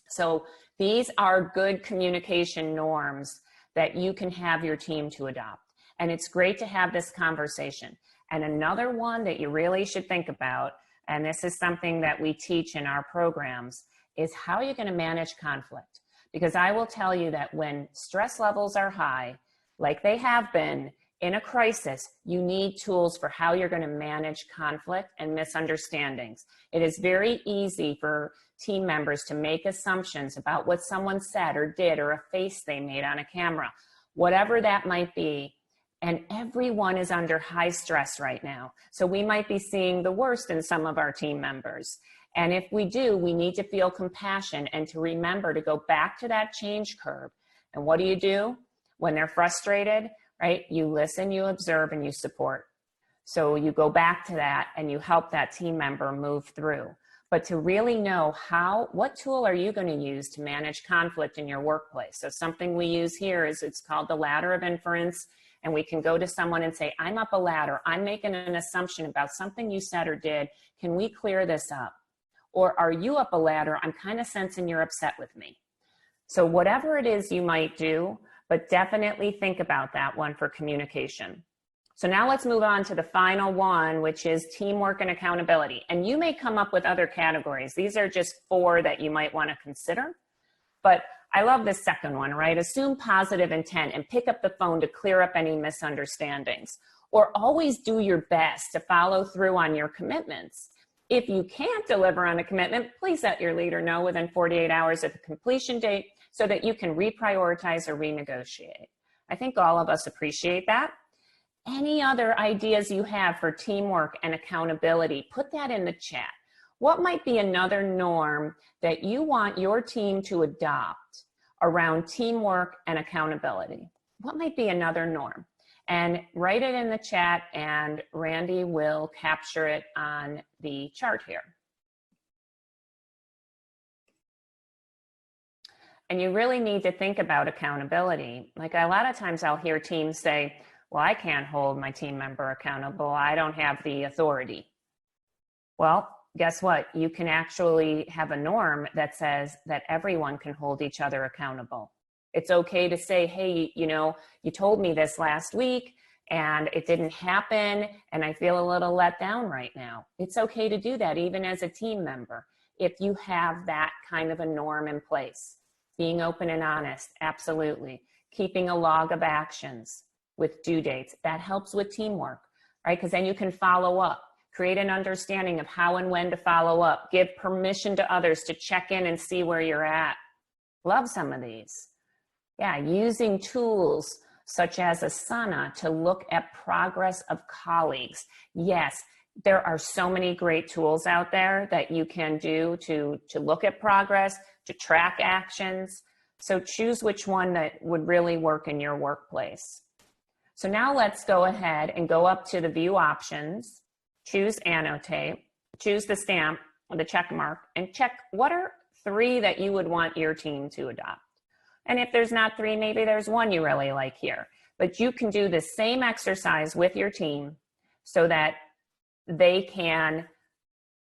A: So these are good communication norms that you can have your team to adopt. And it's great to have this conversation. And another one that you really should think about, and this is something that we teach in our programs, is how you're going to manage conflict. Because I will tell you that when stress levels are high, like they have been in a crisis, you need tools for how you're going to manage conflict and misunderstandings. It is very easy for team members to make assumptions about what someone said or did or a face they made on a camera, whatever that might be. And everyone is under high stress right now. So we might be seeing the worst in some of our team members. And if we do, we need to feel compassion and to remember to go back to that change curve. And what do? When they're frustrated, right? You listen, you observe, and you support. So you go back to that and you help that team member move through. But to really know what tool are you going to use to manage conflict in your workplace? So something we use here is it's called the ladder of inference. And we can go to someone and say, I'm up a ladder. I'm making an assumption about something you said or did. Can we clear this up? Or are you up a ladder? I'm kind of sensing you're upset with me. So whatever it is you might do, but definitely think about that one for communication. So now let's move on to the final one, which is teamwork and accountability. And you may come up with other categories. These are just 4 that you might want to consider. But I love this second one, right? Assume positive intent and pick up the phone to clear up any misunderstandings. Or always do your best to follow through on your commitments. If you can't deliver on a commitment, please let your leader know within 48 hours of the completion date so that you can reprioritize or renegotiate. I think all of us appreciate that. Any other ideas you have for teamwork and accountability, put that in the chat. What might be another norm that you want your team to adopt around teamwork and accountability? What might be another norm? And write it in the chat and Randy will capture it on the chart here. And you really need to think about accountability. Like a lot of times I'll hear teams say, well, I can't hold my team member accountable. I don't have the authority. Well, guess what? You can actually have a norm that says that everyone can hold each other accountable. It's okay to say, hey, you told me this last week and it didn't happen and I feel a little let down right now. It's okay to do that even as a team member if you have that kind of a norm in place. Being open and honest, absolutely. Keeping a log of actions with due dates, that helps with teamwork, right? Because then you can follow up. Create an understanding of how and when to follow up. Give permission to others to check in and see where you're at. Love some of these. Yeah, using tools such as Asana to look at progress of colleagues. Yes, there are so many great tools out there that you can do to look at progress, to track actions. So choose which one that would really work in your workplace. So now let's go ahead and go up to the view options. Choose annotate, choose the stamp, the check mark, and check what are 3 that you would want your team to adopt. And if there's not 3, maybe there's 1 you really like here. But you can do the same exercise with your team so that they can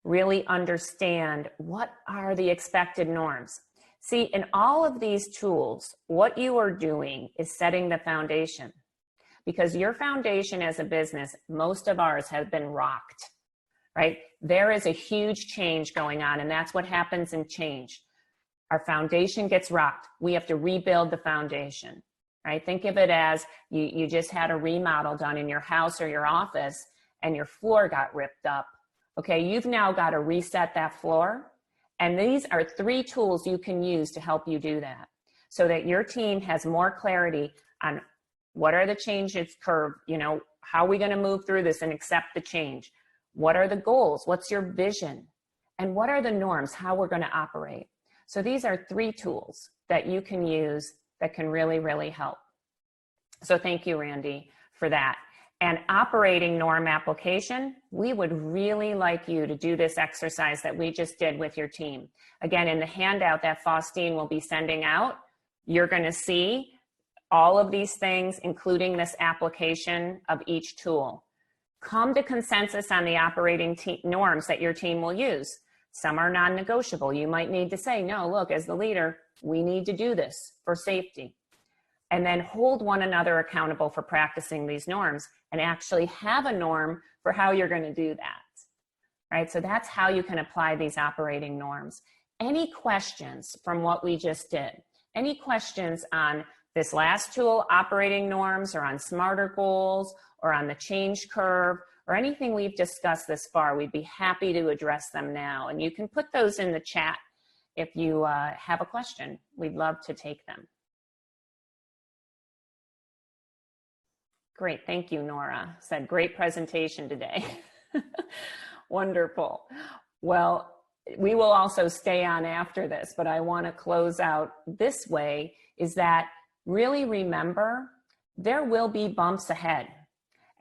A: really understand what are the expected norms. See, in all of these tools, what you are doing is setting the foundation. Because your foundation as a business, most of ours have been rocked, right? There is a huge change going on, and that's what happens in change. Our foundation gets rocked. We have to rebuild the foundation, right? Think of it as you just had a remodel done in your house or your office, and your floor got ripped up. Okay, you've now got to reset that floor, and these are 3 tools you can use to help you do that so that your team has more clarity on what are the changes curve, how are we going to move through this and accept the change? What are the goals? What's your vision? And what are the norms, how we're going to operate? So these are 3 tools that you can use that can really, really help. So thank you, Randy, for that. And operating norm application, we would really like you to do this exercise that we just did with your team. Again, in the handout that Faustine will be sending out, you're going to see all of these things, including this application of each tool. Come to consensus on the operating norms that your team will use. Some are non-negotiable. You might need to say, no, look, as the leader, we need to do this for safety. And then hold one another accountable for practicing these norms and actually have a norm for how you're going to do that, right? So that's how you can apply these operating norms. Any questions from what we just did? Any questions on this last tool, operating norms, or on smarter goals, or on the change curve, or anything we've discussed this far? We'd be happy to address them now. And you can put those in the chat if you have a question. We'd love to take them. Great, thank you, Nora. Said, great presentation today. Wonderful. Well, we will also stay on after this, but I want to close out this way, is that really remember, there will be bumps ahead,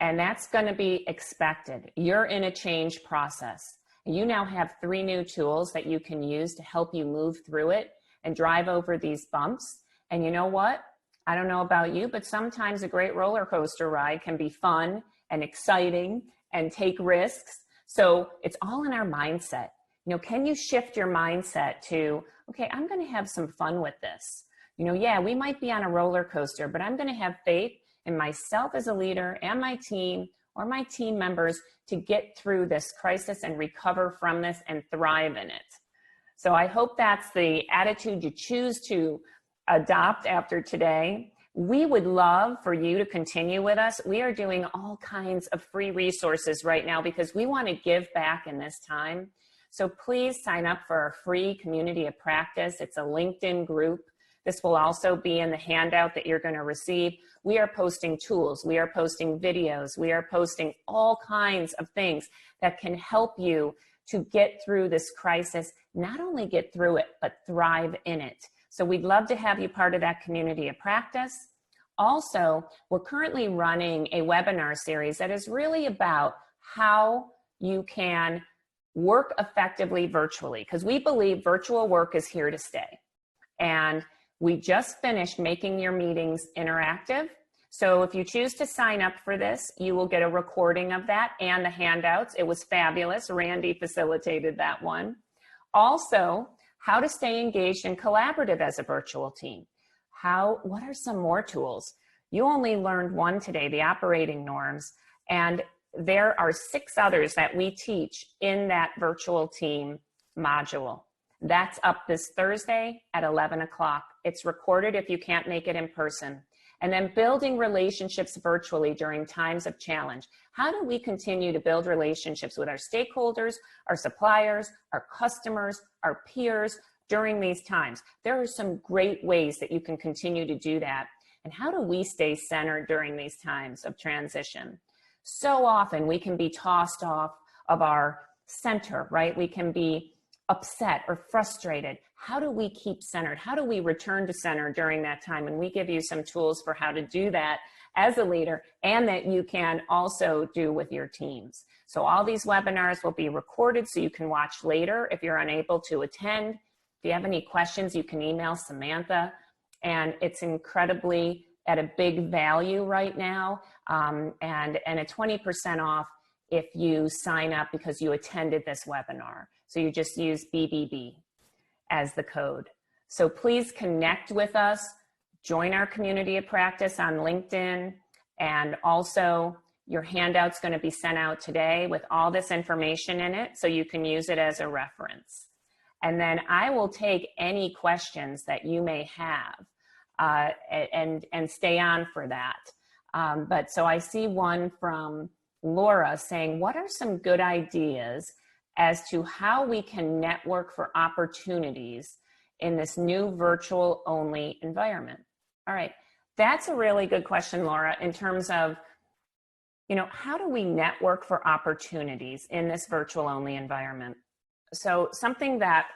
A: and that's going to be expected. You're in a change process. You now have 3 new tools that you can use to help you move through it and drive over these bumps. And you know what? I don't know about you, but sometimes a great roller coaster ride can be fun and exciting and take risks. So it's all in our mindset. You know, can you shift your mindset to, okay, I'm going to have some fun with this. You know, yeah, we might be on a roller coaster, but I'm going to have faith in myself as a leader and my team or my team members to get through this crisis and recover from this and thrive in it. So I hope that's the attitude you choose to adopt after today. We would love for you to continue with us. We are doing all kinds of free resources right now because we want to give back in this time. So please sign up for our free community of practice. It's a LinkedIn group. This will also be in the handout that you're going to receive. We are posting tools. We are posting videos. We are posting all kinds of things that can help you to get through this crisis, not only get through it, but thrive in it. So we'd love to have you part of that community of practice. Also, we're currently running a webinar series that is really about how you can work effectively virtually, because we believe virtual work is here to stay. And we just finished making your meetings interactive. So if you choose to sign up for this, you will get a recording of that and the handouts. It was fabulous. Randy facilitated that one. Also, how to stay engaged and collaborative as a virtual team. What are some more tools? You only learned one today, the operating norms, and there are 6 others that we teach in that virtual team module. That's up this Thursday at 11 o'clock. It's recorded if you can't make it in person. And then building relationships virtually during times of challenge. How do we continue to build relationships with our stakeholders, our suppliers, our customers, our peers during these times? There are some great ways that you can continue to do that. And how do we stay centered during these times of transition? So often we can be tossed off of our center, right? We can be upset or frustrated. How do we keep centered? How do we return to center during that time? And we give you some tools for how to do that as a leader, and that you can also do with your teams. So all these webinars will be recorded so you can watch later if you're unable to attend. If you have any questions, you can email Samantha, and it's incredibly at a big value right now, and a 20% off if you sign up because you attended this webinar. So you just use BBB as the code. So please connect with us, join our community of practice on LinkedIn, and also your handout's going to be sent out today with all this information in it so you can use it as a reference. And then I will take any questions that you may have and stay on for that. But so I see one from Laura saying, what are some good ideas as to how we can network for opportunities in this new virtual only environment? All right, that's a really good question, Laura, in terms of, you know, how do we network for opportunities in this virtual only environment? So something that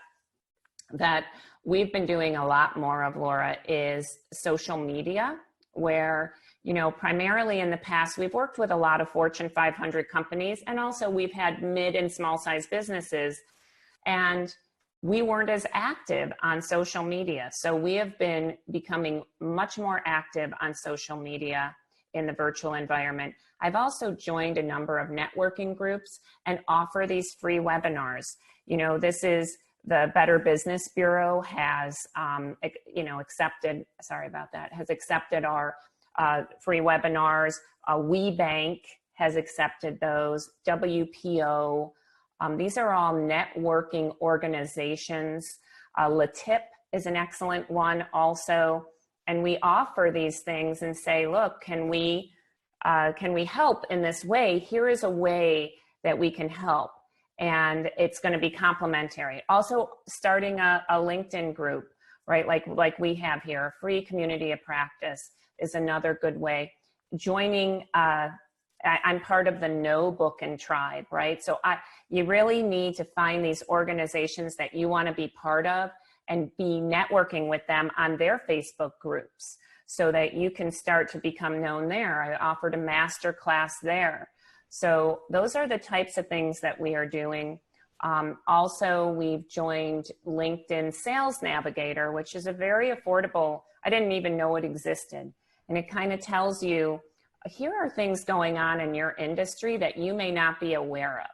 A: we've been doing a lot more of, Laura, is social media, where you know, primarily in the past, we've worked with a lot of Fortune 500 companies, and also we've had mid and small size businesses, and we weren't as active on social media. So we have been becoming much more active on social media in the virtual environment. I've also joined a number of networking groups and offer these free webinars. You know, this is the Better Business Bureau has, you know, accepted, sorry about that, has accepted our free webinars. WeBank has accepted those, WPO. These are all networking organizations. LaTip is an excellent one also. And we offer these things and say, look, can we help in this way? Here is a way that we can help. And it's going to be complimentary. Also starting a LinkedIn group, right? Like we have here, a free community of practice is another good way. Joining, I'm part of the No Bookin' Tribe, right? So you really need to find these organizations that you want to be part of and be networking with them on their Facebook groups so that you can start to become known there. I offered a master class there. So those are the types of things that we are doing. Also, we've joined LinkedIn Sales Navigator, which is a very affordable, I didn't even know it existed. And it kind of tells you, here are things going on in your industry that you may not be aware of.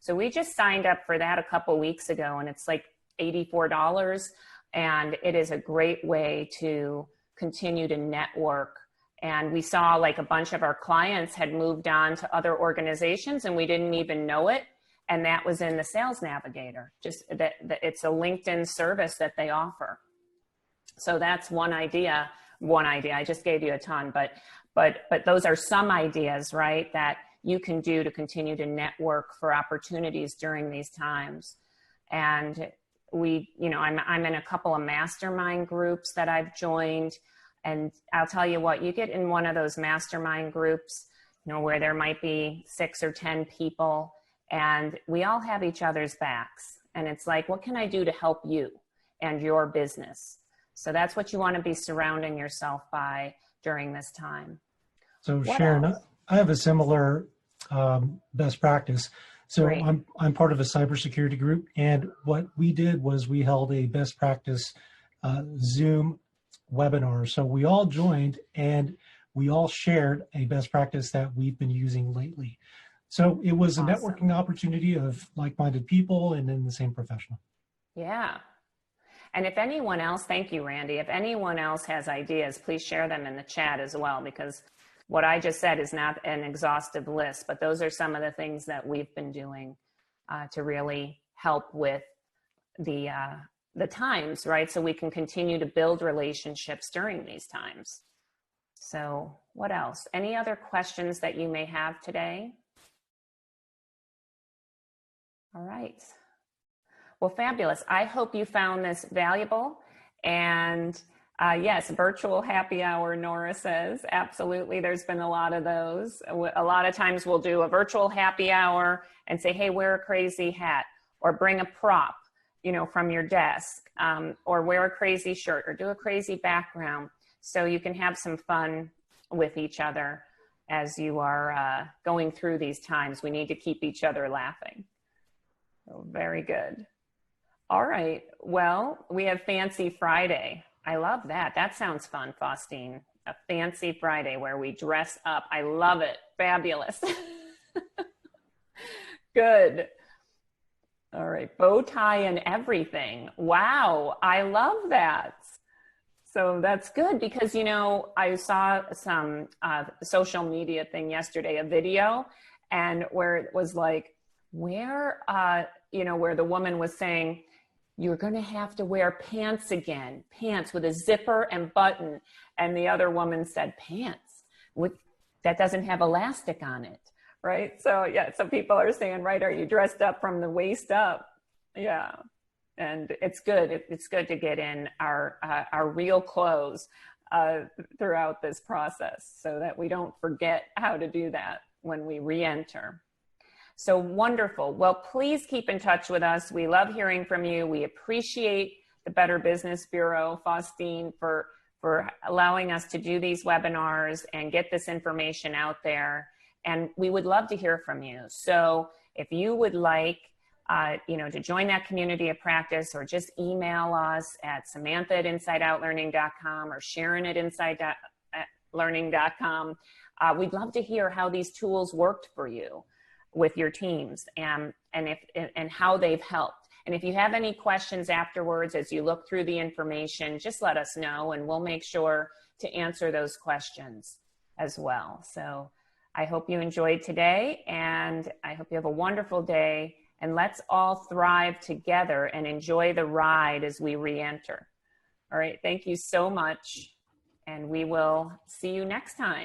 A: So we just signed up for that a couple weeks ago, and it's like $84. And it is a great way to continue to network. And we saw like a bunch of our clients had moved on to other organizations and we didn't even know it. And that was in the Sales Navigator, just that it's a LinkedIn service that they offer. So that's one idea. I just gave you a ton, but those are some ideas, right, that you can do to continue to network for opportunities during these times. And we, you know, I'm in a couple of mastermind groups that I've joined. And I'll tell you what, you get in one of those mastermind groups, you know, where there might be 6 or 10 people and we all have each other's backs. And it's like, what can I do to help you and your business? So that's what you want to be surrounding yourself by during this time.
E: So
A: What
E: Sharon,
A: else?
E: I have a similar best practice. So
A: Great.
E: I'm part of a cybersecurity group, and what we did was we held a best practice Zoom webinar. So we all joined and we all shared a best practice that we've been using lately. So it was a networking opportunity of like-minded people and in the same profession.
A: Yeah. And if anyone else, thank you, Randy, if anyone else has ideas, please share them in the chat as well, because what I just said is not an exhaustive list, but those are some of the things that we've been doing to really help with the times, right? So we can continue to build relationships during these times. So what else? Any other questions that you may have today? All right. Well, fabulous. I hope you found this valuable. And yes, virtual happy hour, Nora says. Absolutely. There's been a lot of those. A lot of times we'll do a virtual happy hour and say, hey, wear a crazy hat or bring a prop, you know, from your desk, or wear a crazy shirt or do a crazy background. So you can have some fun with each other as you are going through these times. We need to keep each other laughing. So very good. All right. Well, we have Fancy Friday. I love that. That sounds fun, Faustine. A Fancy Friday where we dress up. I love it. Fabulous. Good. All right. Bow tie and everything. Wow. I love that. So that's good because, you know, I saw some social media thing yesterday, a video, and where it was like, where, you know, where the woman was saying, you're going to have to wear pants again, pants with a zipper and button. And the other woman said, pants that doesn't have elastic on it, right? So yeah, so people are saying, right, are you dressed up from the waist up? Yeah. And it's good. It's good to get in our real clothes throughout this process so that we don't forget how to do that when we re-enter. So wonderful. Well, please keep in touch with us. We love hearing from you. We appreciate the Better Business Bureau, Faustine, for for allowing us to do these webinars and get this information out there. And we would love to hear from you. So if you would like, to join that community of practice, or just email us at Samantha@InsideOutLearning.com or Sharon at InsideOutLearning.com. We'd love to hear how these tools worked for you with your teams, and how they've helped. And if you have any questions afterwards as you look through the information, just let us know, and we'll make sure to answer those questions as well. So I hope you enjoyed today, and I hope you have a wonderful day, and let's all thrive together and enjoy the ride as we re-enter. All right, thank you so much, and we will see you next time.